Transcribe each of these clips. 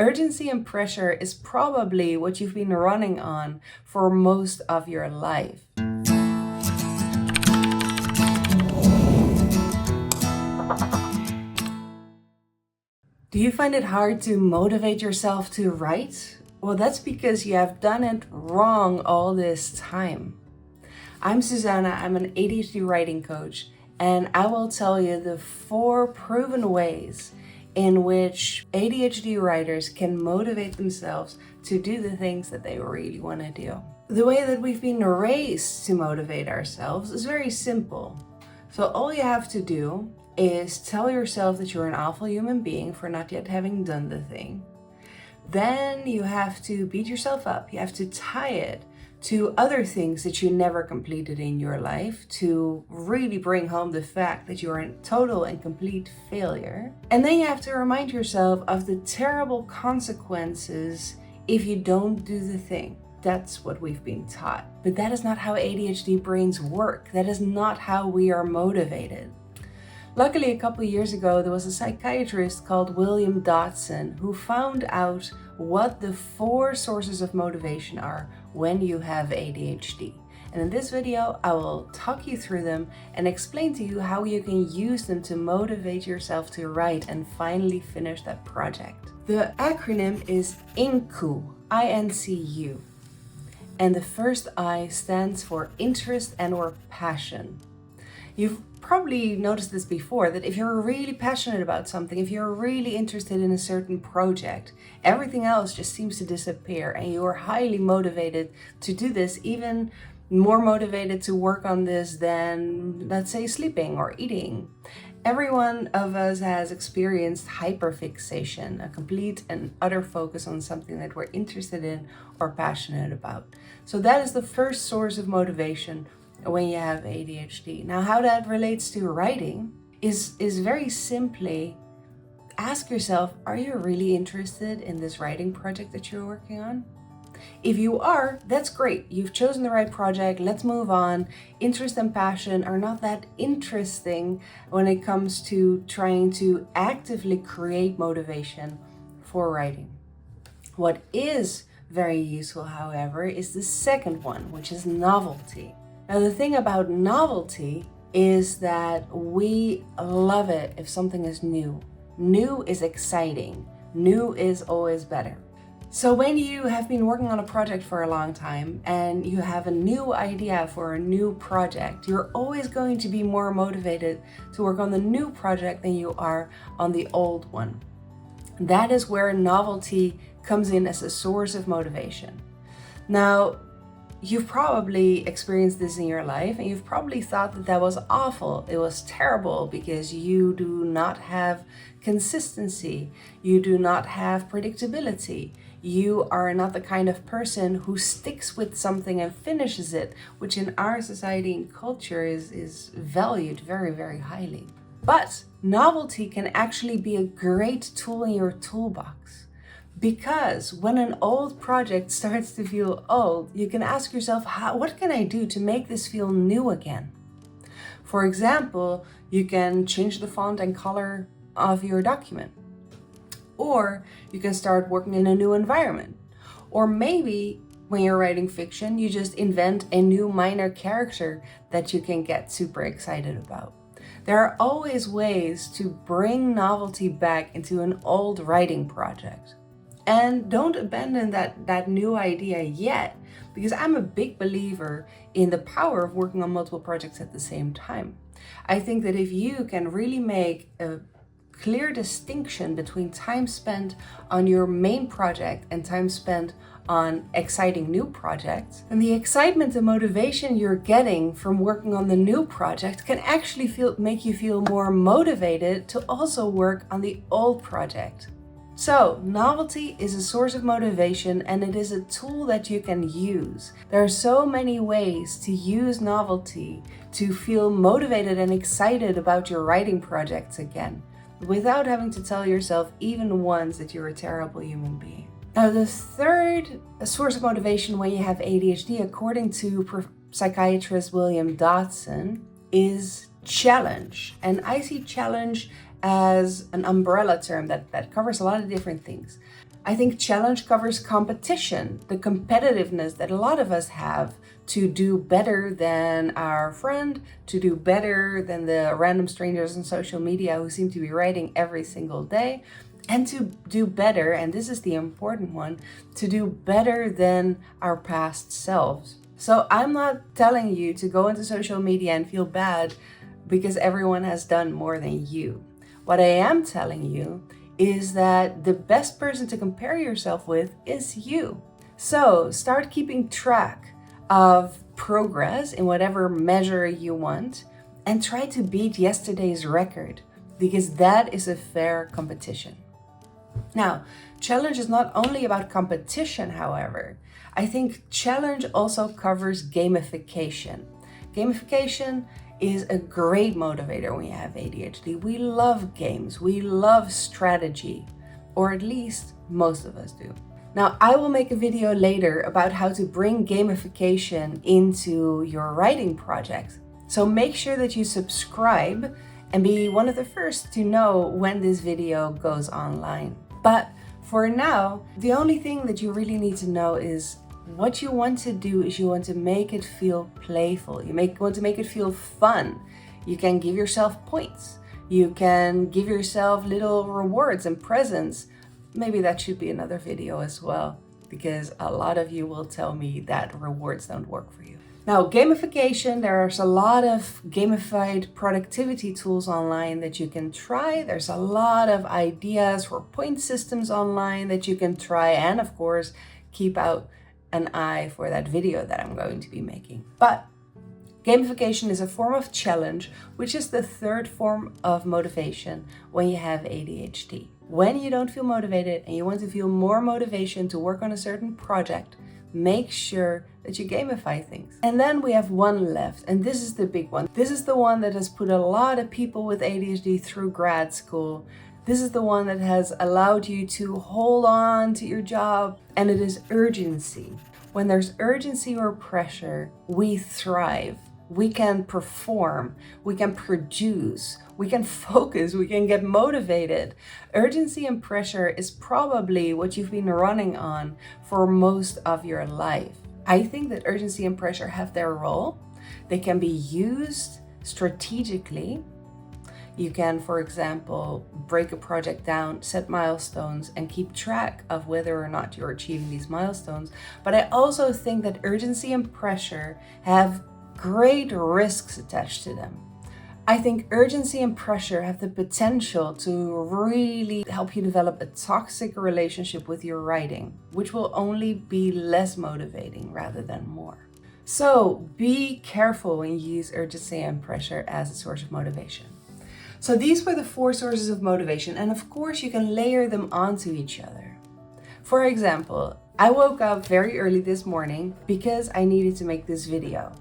Urgency and pressure is probably what you've been running on for most of your life. Do you find it hard to motivate yourself to write? Well, that's because you have done it wrong all this time. I'm Suzanna, I'm an ADHD writing coach, and I will tell you the 4 proven ways in which ADHD writers can motivate themselves to do the things that they really want to do. The way that we've been raised to motivate ourselves is very simple. So all you have to do is tell yourself that you're an awful human being for not yet having done the thing. Then you have to beat yourself up. You have to tie it to other things that you never completed in your life to really bring home the fact that you're a total and complete failure. And then you have to remind yourself of the terrible consequences if you don't do the thing. That's what we've been taught. But that is not how ADHD brains work. That is not how we are motivated. Luckily, a couple of years ago, there was a psychiatrist called William Dodson who found out what the 4 sources of motivation are when you have ADHD. And in this video, I will talk you through them and explain to you how you can use them to motivate yourself to write and finally finish that project. The acronym is INCU, I-N-C-U. And the first I stands for interest and or passion. You've probably noticed this before, that if you're really passionate about something, if you're really interested in a certain project, everything else just seems to disappear and you're highly motivated to do this, even more motivated to work on this than, let's say, sleeping or eating. Every one of us has experienced hyperfixation, a complete and utter focus on something that we're interested in or passionate about. So that is the first source of motivation when you have ADHD. Now, how that relates to writing is very simply ask yourself, are you really interested in this writing project that you're working on? If you are, that's great. You've chosen the right project. Let's move on. Interest and passion are not that interesting when it comes to trying to actively create motivation for writing. What is very useful, however, is the second one, which is novelty. Now, the thing about novelty is that we love it if something is new. New is exciting. New is always better. So when you have been working on a project for a long time and you have a new idea for a new project, you're always going to be more motivated to work on the new project than you are on the old one. That is where novelty comes in as a source of motivation. Now, you've probably experienced this in your life and you've probably thought that that was awful. It was terrible because you do not have consistency. You do not have predictability. You are not the kind of person who sticks with something and finishes it, which in our society and culture is valued very, very highly. But novelty can actually be a great tool in your toolbox. Because when an old project starts to feel old, you can ask yourself, what can I do to make this feel new again? For example, you can change the font and color of your document. Or you can start working in a new environment. Or maybe when you're writing fiction, you just invent a new minor character that you can get super excited about. There are always ways to bring novelty back into an old writing project. And don't abandon that new idea yet, because I'm a big believer in the power of working on multiple projects at the same time. I think that if you can really make a clear distinction between time spent on your main project and time spent on exciting new projects, and the excitement and motivation you're getting from working on the new project can actually make you feel more motivated to also work on the old project. So, novelty is a source of motivation and it is a tool that you can use. There are so many ways to use novelty to feel motivated and excited about your writing projects again, without having to tell yourself even once that you're a terrible human being. Now, the third source of motivation when you have ADHD, according to psychiatrist William Dodson, is challenge. And I see challenge as an umbrella term that covers a lot of different things. I think challenge covers competition, the competitiveness that a lot of us have to do better than our friend, to do better than the random strangers on social media who seem to be writing every single day, and to do better, and this is the important one, to do better than our past selves. So I'm not telling you to go into social media and feel bad because everyone has done more than you. What I am telling you is that the best person to compare yourself with is you. So start keeping track of progress in whatever measure you want and try to beat yesterday's record, because that is a fair competition. Now, challenge is not only about competition, however. I think challenge also covers gamification. Gamification is a great motivator when you have ADHD. We love games, we love strategy, or at least most of us do. Now, I will make a video later about how to bring gamification into your writing project. So make sure that you subscribe and be one of the first to know when this video goes online. But for now, the only thing that you really need to know is what you want to do is you want to make it feel playful. You want to make it feel fun. You can give yourself points. You can give yourself little rewards and presents. Maybe that should be another video as well, because a lot of you will tell me that rewards don't work for you. Now, gamification, there's a lot of gamified productivity tools online that you can try. There's a lot of ideas for point systems online that you can try. And of course, keep out an eye for that video that I'm going to be making. But gamification is a form of challenge, which is the third form of motivation when you have ADHD. When you don't feel motivated and you want to feel more motivation to work on a certain project, make sure that you gamify things. And then we have one left, and this is the big one. This is the one that has put a lot of people with ADHD through grad school. This is the one that has allowed you to hold on to your job, and it is urgency. When there's urgency or pressure, we thrive. We can perform, we can produce, we can focus, we can get motivated. Urgency and pressure is probably what you've been running on for most of your life. I think that urgency and pressure have their role. They can be used strategically. You can, for example, break a project down, set milestones, and keep track of whether or not you're achieving these milestones. But I also think that urgency and pressure have great risks attached to them. I think urgency and pressure have the potential to really help you develop a toxic relationship with your writing, which will only be less motivating rather than more. So be careful when you use urgency and pressure as a source of motivation. So these were the 4 sources of motivation, and of course you can layer them onto each other. For example, I woke up very early this morning because I needed to make this video.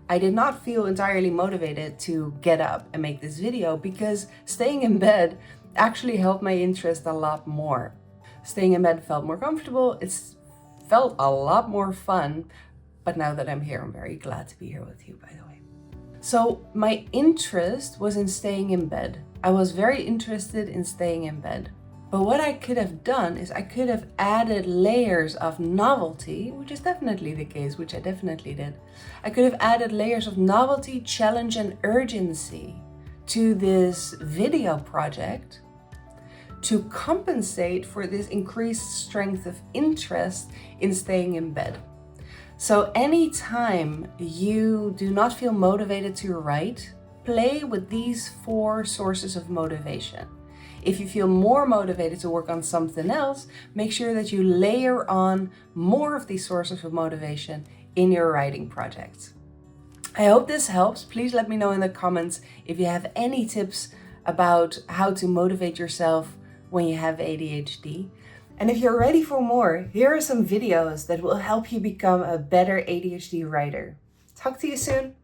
I did not feel entirely motivated to get up and make this video because staying in bed actually helped my interest a lot more. Staying in bed felt more comfortable, it felt a lot more fun, but now that I'm here, I'm very glad to be here with you, by the way. So my interest was in staying in bed. I was very interested in staying in bed. But what I could have done is I could have added layers of novelty, which is definitely the case, which I definitely did. I could have added layers of novelty, challenge, and urgency to this video project to compensate for this increased strength of interest in staying in bed. So anytime you do not feel motivated to write, play with these 4 sources of motivation. If you feel more motivated to work on something else, make sure that you layer on more of these sources of motivation in your writing projects. I hope this helps. Please let me know in the comments if you have any tips about how to motivate yourself when you have ADHD. And if you're ready for more, here are some videos that will help you become a better ADHD writer. Talk to you soon.